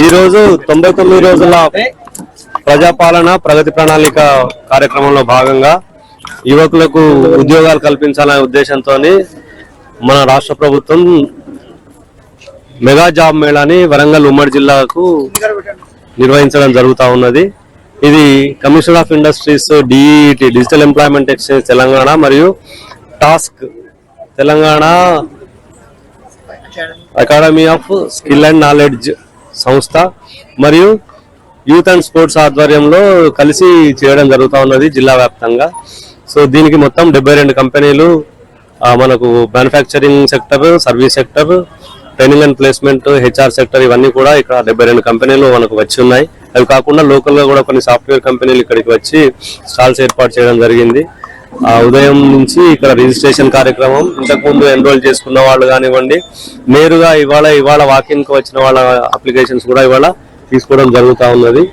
ఈరోజు 99 రోజుల ప్రజాపాలన ప్రగతి ప్రణాళిక కార్యక్రమంలో భాగంగా యువకులకు ఉద్యోగాలు కల్పించాలనే ఉద్దేశంతో మన రాష్ట్ర ప్రభుత్వం మెగా జాబ్ మేళాని వరంగల్ ఉమ్మడి జిల్లాకు నిర్వహించడం జరుగుతూ ఉన్నది. ఇది commissioner of industries, DET digital employment exchange Telangana మరియు TASK Telangana academy of skill and knowledge సంస్థ మరియు యూత్ అండ్ స్పోర్ట్స్ ఆధ్వర్యంలో కలిసి చేయడం జరుగుతూ ఉన్నది జిల్లా వ్యాప్తంగా. సో దీనికి మొత్తం 72 కంపెనీలు, మనకు manufacturing sector, service sector, training and placement, HR sector, ఇవన్నీ కూడా ఇక్కడ 72 కంపెనీలు మనకు వచ్చి ఉన్నాయి. అవి కాకుండా లోకల్ గా కూడా కొన్ని సాఫ్ట్వేర్ కంపెనీలు ఇక్కడికి వచ్చి స్టాల్స్ ఏర్పాటు చేయడం జరిగింది. ఉదయం నుంచి ఇక్కడ రిజిస్ట్రేషన్ కార్యక్రమం, ఇంతకుముందు ఎన్రోల్ చేసుకున్న వాళ్ళు కానివ్వండి, నేరుగా ఇవాళ వాకింగ్ కు వచ్చిన వాళ్ళ అప్లికేషన్స్ కూడా ఇవాళ తీసుకోవడం జరుగుతూ ఉన్నది.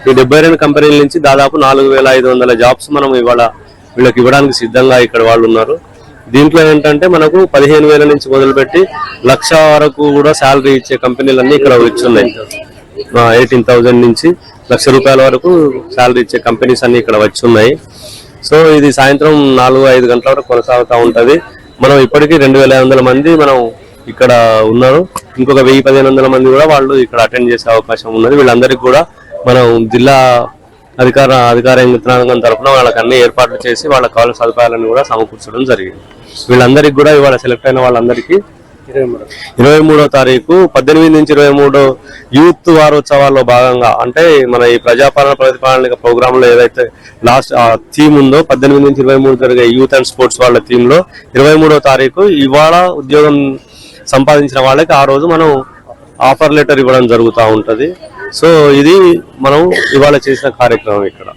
ఈ 72 కంపెనీల నుంచి దాదాపు 4500 జాబ్స్ మనం ఇవాళ వీళ్ళకి ఇవ్వడానికి సిద్ధంగా ఇక్కడ వాళ్ళు ఉన్నారు. దీంట్లో ఏంటంటే మనకు 15,000 నుంచి మొదలుపెట్టి 1,00,000 వరకు కూడా శాలరీ ఇచ్చే కంపెనీలన్నీ ఇక్కడ వచ్చున్నాయి. 18,000 నుంచి 1,00,000 రూపాయల వరకు శాలరీ ఇచ్చే కంపెనీస్ అన్ని ఇక్కడ వచ్చి ఉన్నాయి. సో ఇది సాయంత్రం 4-5 గంటల వరకు కొనసాగుతూ ఉంటది. మనం ఇప్పటికీ 2,500 మంది మనం ఇక్కడ ఉన్నారు. ఇంకొక 1,000-1,500 మంది కూడా వాళ్ళు ఇక్కడ అటెండ్ చేసే అవకాశం ఉన్నది. వీళ్ళందరికీ కూడా మనం జిల్లా అధికార యంత్రాంగం తరఫున వాళ్ళకి అన్ని ఏర్పాట్లు చేసి వాళ్ళకి కావాల్సిన సదుపాయాలను కూడా సమకూర్చడం జరిగింది. వీళ్ళందరికీ కూడా ఇవాళ సెలెక్ట్ అయిన వాళ్ళందరికీ 23వ తారీఖు 18 నుంచి 23 యూత్ వారోత్సవాల్లో భాగంగా, అంటే మన ఈ ప్రజాపాలన ప్రతిపాలన ప్రోగ్రామ్ లో ఏదైతే లాస్ట్ థీమ్ ఉందో 18 నుంచి 23 జరిగే యూత్ అండ్ స్పోర్ట్స్ వాళ్ళ థీమ్ లో 23వ తారీఖు ఇవాళ ఉద్యోగం సంపాదించిన వాళ్ళకి ఆ రోజు మనం ఆఫర్ లెటర్ ఇవ్వడం జరుగుతూ ఉంటది. సో ఇది మనం ఇవాళ చేసిన కార్యక్రమం ఇక్కడ.